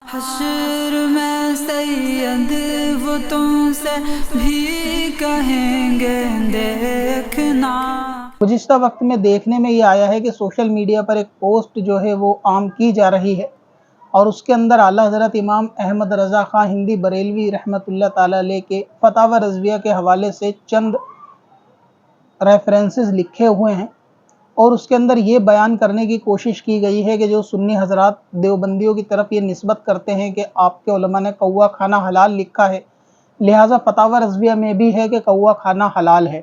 حشر میں سید وہ تم سے بھی کہیں گے دیکھنا۔ گزشتہ وقت میں دیکھنے میں یہ آیا ہے کہ سوشل میڈیا پر ایک پوسٹ جو ہے وہ عام کی جا رہی ہے، اور اس کے اندر اعلیٰ حضرت امام احمد رضا خان ہندی بریلوی رحمۃ اللہ تعالیٰ علیہ کے فتاوی رضویہ کے حوالے سے چند ریفرنسز لکھے ہوئے ہیں، اور اس کے اندر یہ بیان کرنے کی کوشش کی گئی ہے کہ جو سنی حضرات دیوبندیوں کی طرف یہ نسبت کرتے ہیں کہ آپ کے علماء نے کوا کھانا حلال لکھا ہے، لہٰذا فتاوی رضویہ میں بھی ہے کہ کوا کھانا حلال ہے،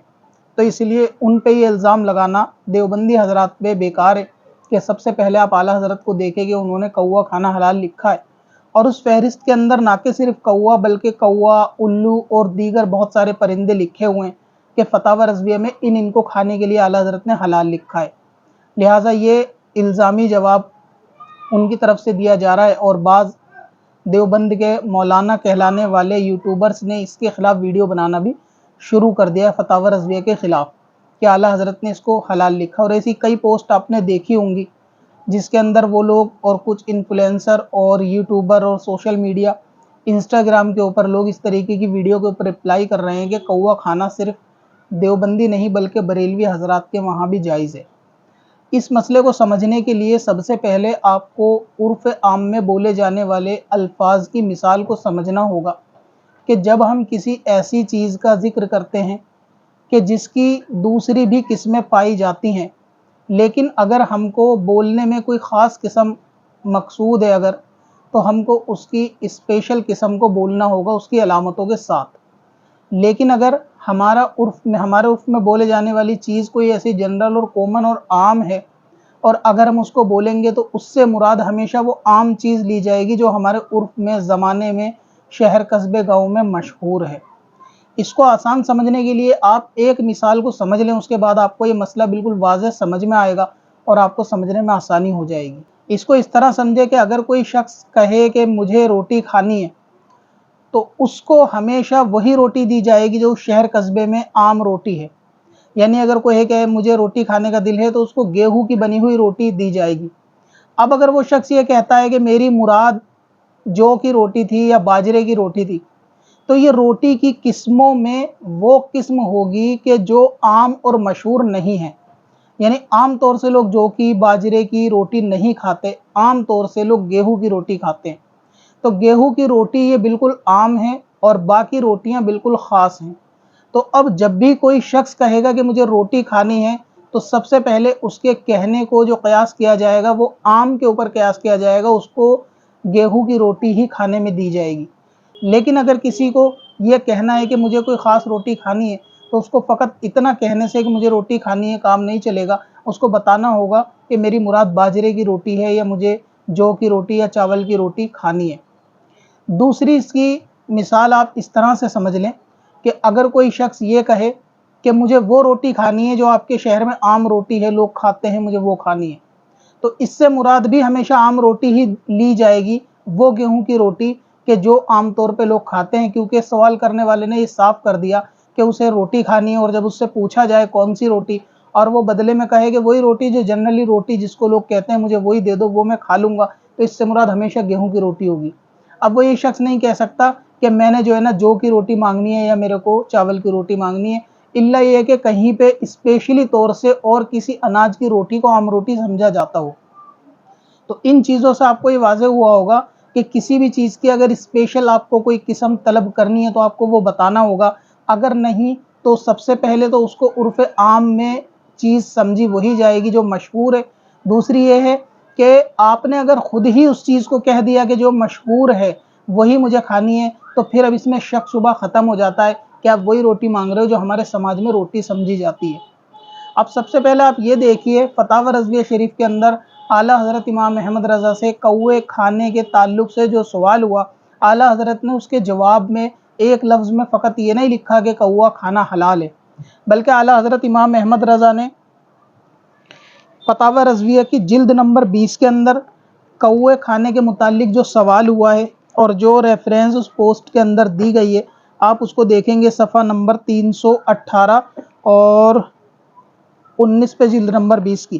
تو اس لیے ان پہ یہ الزام لگانا دیوبندی حضرات پہ بیکار ہے کہ سب سے پہلے آپ اعلیٰ حضرت کو دیکھیں کہ انہوں نے کوا کھانا حلال لکھا ہے، اور اس فہرست کے اندر نہ کہ صرف کوا بلکہ کوا، الو اور دیگر بہت سارے پرندے لکھے ہوئے ہیں کہ فتاوی رضویہ میں ان کو کھانے کے لیے اعلیٰ حضرت نے حلال لکھا ہے، لہٰذا یہ الزامی جواب ان کی طرف سے دیا جا رہا ہے، اور بعض دیوبند کے مولانا کہلانے والے یوٹیوبرز نے اس کے خلاف ویڈیو بنانا بھی شروع کر دیا فتاوی رضویہ کے خلاف کہ اعلیٰ حضرت نے اس کو حلال لکھا، اور ایسی کئی پوسٹ آپ نے دیکھی ہوں گی جس کے اندر وہ لوگ اور کچھ انفلوئنسر اور یوٹیوبر اور سوشل میڈیا انسٹاگرام کے اوپر لوگ اس طریقے کی ویڈیو کے اوپر رپلائی کر رہے ہیں کہ کوا کھانا صرف دیوبندی نہیں بلکہ بریلوی حضرات کے وہاں بھی جائز ہے۔ اس مسئلے کو سمجھنے کے لیے سب سے پہلے آپ کو عرف عام میں بولے جانے والے الفاظ کی مثال کو سمجھنا ہوگا کہ جب ہم کسی ایسی چیز کا ذکر کرتے ہیں کہ جس کی دوسری بھی قسمیں پائی جاتی ہیں، لیکن اگر ہم کو بولنے میں کوئی خاص قسم مقصود ہے تو ہم کو اس کی اسپیشل قسم کو بولنا ہوگا اس کی علامتوں کے ساتھ، لیکن اگر ہمارے عرف میں بولے جانے والی چیز کوئی ایسی جنرل اور کامن اور عام ہے، اور اگر ہم اس کو بولیں گے تو اس سے مراد ہمیشہ وہ عام چیز لی جائے گی جو ہمارے عرف میں، زمانے میں، شہر قصبے گاؤں میں مشہور ہے۔ اس کو آسان سمجھنے کے لیے آپ ایک مثال کو سمجھ لیں، اس کے بعد آپ کو یہ مسئلہ بالکل واضح سمجھ میں آئے گا اور آپ کو سمجھنے میں آسانی ہو جائے گی۔ اس کو اس طرح سمجھے کہ اگر کوئی شخص کہے کہ مجھے روٹی کھانی ہے تو اس کو ہمیشہ وہی روٹی دی جائے گی جو شہر قصبے میں عام روٹی ہے، یعنی اگر کوئی کہ مجھے روٹی کھانے کا دل ہے تو اس کو گیہوں کی بنی ہوئی روٹی دی جائے گی۔ اب اگر وہ شخص یہ کہتا ہے کہ میری مراد جو کی روٹی تھی یا باجرے کی روٹی تھی، تو یہ روٹی کی قسموں میں وہ قسم ہوگی کہ جو عام اور مشہور نہیں ہے، یعنی عام طور سے لوگ جو کی، باجرے کی روٹی نہیں کھاتے، عام طور سے لوگ گیہوں کی روٹی کھاتے ہیں، تو گیہوں کی روٹی یہ بالکل عام ہے اور باقی روٹیاں بالکل خاص ہیں۔ تو اب جب بھی کوئی شخص کہے گا کہ مجھے روٹی کھانی ہے تو سب سے پہلے اس کے کہنے کو جو قیاس کیا جائے گا وہ عام کے اوپر قیاس کیا جائے گا، اس کو گیہوں کی روٹی ہی کھانے میں دی جائے گی۔ لیکن اگر کسی کو یہ کہنا ہے کہ مجھے کوئی خاص روٹی کھانی ہے تو اس کو فقط اتنا کہنے سے کہ مجھے روٹی کھانی ہے کام نہیں چلے گا، اس کو بتانا ہوگا کہ میری مراد باجرے کی روٹی ہے یا مجھے جو کی روٹی یا چاول کی روٹی کھانی ہے۔ دوسری اس کی مثال آپ اس طرح سے سمجھ لیں کہ اگر کوئی شخص یہ کہے کہ مجھے وہ روٹی کھانی ہے جو آپ کے شہر میں عام روٹی ہے، لوگ کھاتے ہیں، مجھے وہ کھانی ہے، تو اس سے مراد بھی ہمیشہ عام روٹی ہی لی جائے گی، وہ گیہوں کی روٹی کہ جو عام طور پہ لوگ کھاتے ہیں، کیونکہ سوال کرنے والے نے یہ صاف کر دیا کہ اسے روٹی کھانی ہے، اور جب اس سے پوچھا جائے کون سی روٹی اور وہ بدلے میں کہے کہ وہی روٹی جو جنرلی روٹی جس کو لوگ کہتے ہیں مجھے وہی دے دو، وہ میں کھا لوں گا، تو اس سے مراد ہمیشہ گیہوں کی روٹی ہوگی۔ اب وہ یہ شخص نہیں کہہ سکتا کہ میں نے جو ہے نا جو کی روٹی مانگنی ہے یا میرے کو چاول کی روٹی مانگنی ہے، الا یہ کہ کہیں پہ اسپیشلی طور سے اور کسی اناج کی روٹی کو عام روٹی سمجھا جاتا ہو۔ تو ان چیزوں سے آپ کو یہ واضح ہوا ہوگا کہ کسی بھی چیز کی اگر اسپیشل آپ کو کوئی قسم طلب کرنی ہے تو آپ کو وہ بتانا ہوگا، اگر نہیں تو سب سے پہلے تو اس کو عرف عام میں چیز سمجھی وہی جائے گی جو مشہور ہے۔ دوسری یہ ہے کہ آپ نے اگر خود ہی اس چیز کو کہہ دیا کہ جو مشہور ہے وہی مجھے کھانی ہے، تو پھر اب اس میں شک شبہ ختم ہو جاتا ہے کہ آپ وہی روٹی مانگ رہے ہو جو ہمارے سماج میں روٹی سمجھی جاتی ہے۔ اب سب سے پہلے آپ یہ دیکھیے فتاوی رضویہ شریف کے اندر اعلیٰ حضرت امام احمد رضا سے کوے کھانے کے تعلق سے جو سوال ہوا، اعلیٰ حضرت نے اس کے جواب میں ایک لفظ میں فقط یہ نہیں لکھا کہ کوا کھانا حلال ہے، بلکہ اعلیٰ حضرت امام احمد رضا نے فتاوی رضویہ کی جلد نمبر 20 کے اندر کوے کھانے کے متعلق جو سوال ہوا ہے اور جو ریفرنس اس پوسٹ کے اندر دی گئی ہے، آپ اس کو دیکھیں گے صفحہ نمبر 318 اور 19 پہ جلد نمبر 20 کی۔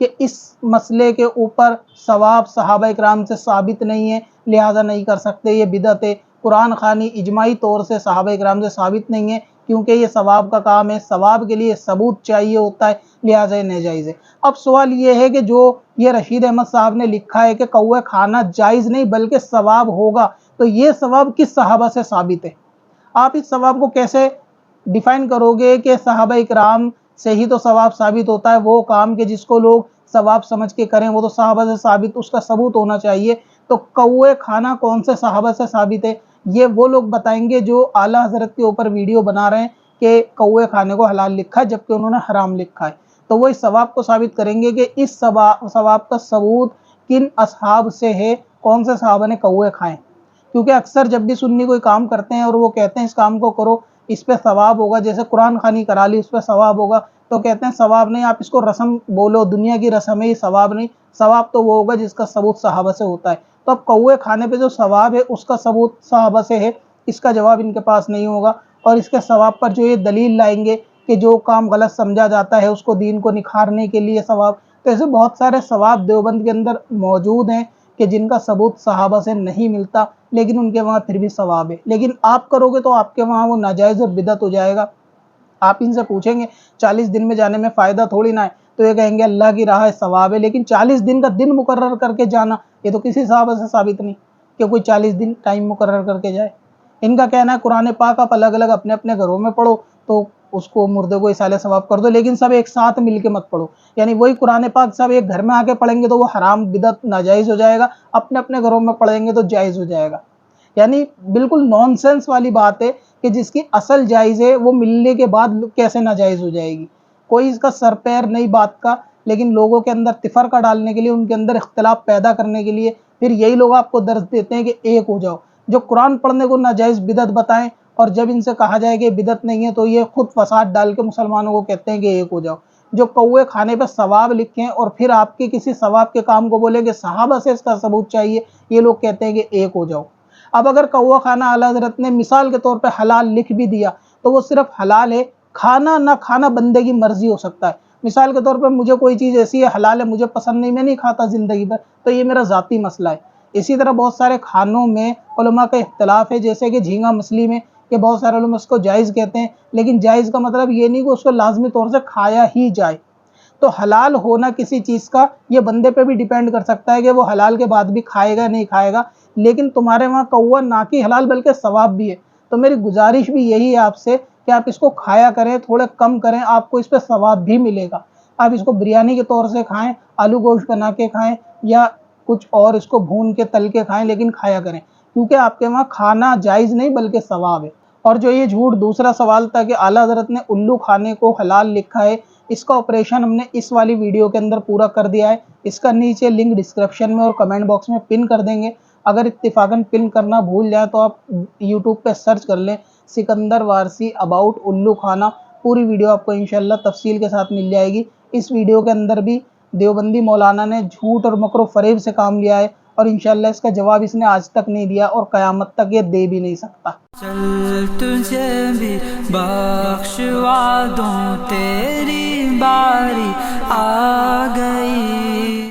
کہ اس مسئلے کے اوپر ثواب صحابہ اکرام سے ثابت نہیں ہے لہٰذا نہیں کر سکتے، یہ بدعت ہے۔ قرآن خوانی اجماعی طور سے صحابہ اکرام سے ثابت نہیں ہے کیونکہ یہ ثواب کا کام ہے، ثواب کے لیے ثبوت چاہیے ہوتا ہے، لہٰذا یہ ناجائز ہے۔ اب سوال یہ ہے کہ جو یہ رشید احمد صاحب نے لکھا ہے کہ کوے کھانا جائز نہیں بلکہ ثواب ہوگا، تو یہ ثواب کس صحابہ سے ثابت ہے؟ آپ اس ثواب کو کیسے ڈیفائن کرو گے کہ صحابہ اکرام سے ہی تو ثواب ثابت ہوتا ہے؟ وہ کام کہ جس کو لوگ ثواب سمجھ کے کریں وہ تو صحابہ سے ثابت، اس کا ثبوت ہونا چاہیے۔ تو کوے کھانا کون سے صحابہ سے ثابت ہے؟ یہ وہ لوگ بتائیں گے جو اعلیٰ حضرت کے اوپر ویڈیو بنا رہے ہیں کہ کوے کھانے کو حلال لکھا ہے جبکہ انہوں نے حرام لکھا ہے، تو وہ اس ثواب کو ثابت کریں گے کہ اس ثواب کا ثبوت کن اصحاب سے ہے، کون سے صحابہ نے کوے کھائے۔ کیونکہ اکثر جب بھی سنی کوئی کام کرتے ہیں اور وہ کہتے ہیں اس کام کو کرو اس پہ ثواب ہوگا، جیسے قرآن خوانی کرا لی اس پہ ثواب ہوگا، تو کہتے ہیں ثواب نہیں، آپ اس کو رسم بولو، دنیا کی رسم ہے، یہ ثواب نہیں، ثواب تو وہ ہوگا جس کا ثبوت صحابہ سے ہوتا ہے۔ تو اب کوے کھانے پہ جو ثواب ہے اس کا ثبوت صحابہ سے ہے، اس کا جواب ان کے پاس نہیں ہوگا، اور اس کے ثواب پر جو یہ دلیل لائیں گے کہ جو کام غلط سمجھا جاتا ہے اس کو دین کو نکھارنے کے لیے ثواب، تو ایسے بہت سارے ثواب دیوبند کے اندر موجود ہیں کہ جن کا ثبوت صحابہ سے نہیں ملتا لیکن ان کے وہاں پھر بھی ثواب ہے۔ لیکن آپ کرو گے تو آپ کے وہاں وہ ناجائز اور بدعت ہو جائے گا۔ آپ ان سے پوچھیں گے 40 دن میں جانے میں فائدہ تھوڑی نہ ہے، تو یہ کہیں گے اللہ کی راہ ثواب ہے، لیکن 40 دن کا دن مقرر کر کے جانا یہ تو کسی صحابہ سے ثابت نہیں کہ کوئی 40 دن ٹائم مقرر کر کے جائے۔ ان کا کہنا ہے قرآن پاک آپ الگ الگ اپنے اپنے گھروں میں پڑھو تو اس کو مردے کو اصالہ ثواب کر دو، لیکن سب ایک ساتھ مل کے مت پڑھو، یعنی وہی قرآن پاک سب ایک گھر میں آ کے پڑھیں گے تو وہ حرام بدعت ناجائز ہو جائے گا، اپنے اپنے گھروں میں پڑھیں گے تو جائز ہو جائے گا۔ یعنی بالکل نان سینس والی بات ہے کہ جس کی اصل جائز ہے وہ ملنے کے بعد کیسے ناجائز ہو جائے گی؟ کوئی اس کا سر پیر نہیں بات کا، لیکن لوگوں کے اندر تفرقہ ڈالنے کے لیے، ان کے اندر اختلاف پیدا کرنے کے لیے پھر یہی لوگ آپ کو درس دیتے ہیں کہ ایک ہو جاؤ، جو قرآن پڑھنے کو ناجائز بدعت بتائیں، اور جب ان سے کہا جائے کہ بدعت نہیں ہے تو یہ خود فساد ڈال کے مسلمانوں کو کہتے ہیں کہ ایک ہو جاؤ۔ جو کوے کھانے پہ ثواب لکھیں اور پھر آپ کے کسی ثواب کے کام کو بولیں کہ صحابہ سے اس کا ثبوت چاہیے، یہ لوگ کہتے ہیں کہ ایک ہو جاؤ۔ اب اگر کوا کھانا اعلیٰ حضرت نے مثال کے طور پہ حلال لکھ بھی دیا تو وہ صرف حلال ہے، کھانا نہ کھانا بندے کی مرضی ہو سکتا ہے۔ مثال کے طور پر مجھے کوئی چیز ایسی ہے حلال ہے، مجھے پسند نہیں، میں نہیں کھاتا زندگی بھر، تو یہ میرا ذاتی مسئلہ ہے۔ اسی طرح بہت سارے کھانوں میں علماء کا اختلاف ہے، جیسے کہ جھینگا مچھلی میں کہ بہت سارے علماء اس کو جائز کہتے ہیں، لیکن جائز کا مطلب یہ نہیں کہ اس کو لازمی طور سے کھایا ہی جائے۔ تو حلال ہونا کسی چیز کا یہ بندے پہ بھی ڈیپینڈ کر سکتا ہے کہ وہ حلال کے بعد بھی کھائے گا نہیں کھائے گا، لیکن تمہارے وہاں کوا نہ کہ حلال بلکہ ثواب بھی ہے، تو میری گزارش بھی یہی ہے آپ سے کہ آپ اس کو کھایا کریں، تھوڑے کم کریں، آپ کو اس پہ ثواب بھی ملے گا۔ آپ اس کو بریانی کے طور سے کھائیں، آلو گوشت بنا کے کھائیں، یا کچھ اور اس کو بھون کے تل کے کھائیں، لیکن کھایا کریں، کیونکہ آپ کے وہاں کھانا جائز نہیں بلکہ ثواب ہے۔ اور جو یہ جھوٹ دوسرا سوال تھا کہ اعلیٰ حضرت نے الو کھانے کو حلال لکھا ہے، اس کا آپریشن ہم نے اس والی ویڈیو کے اندر پورا کر دیا ہے، اس کا نیچے لنک ڈسکرپشن میں اور کمنٹ باکس میں پن کر دیں گے۔ اگر اتفاقاً پن کرنا بھول جائیں تو آپ یوٹیوب پہ سرچ کر لیں سکندر وارسی اباؤٹ الو کھانا، پوری ویڈیو آپ کو انشاءاللہ تفصیل کے ساتھ مل جائے گی۔ اس ویڈیو کے اندر بھی دیوبندی مولانا نے جھوٹ اور مکر و فریب سے کام لیا ہے، اور انشاءاللہ اس کا جواب اس نے آج تک نہیں دیا اور قیامت تک یہ دے بھی نہیں سکتا۔ چل تجھے بھی بخشوا دوں، تیری باری آ گئی۔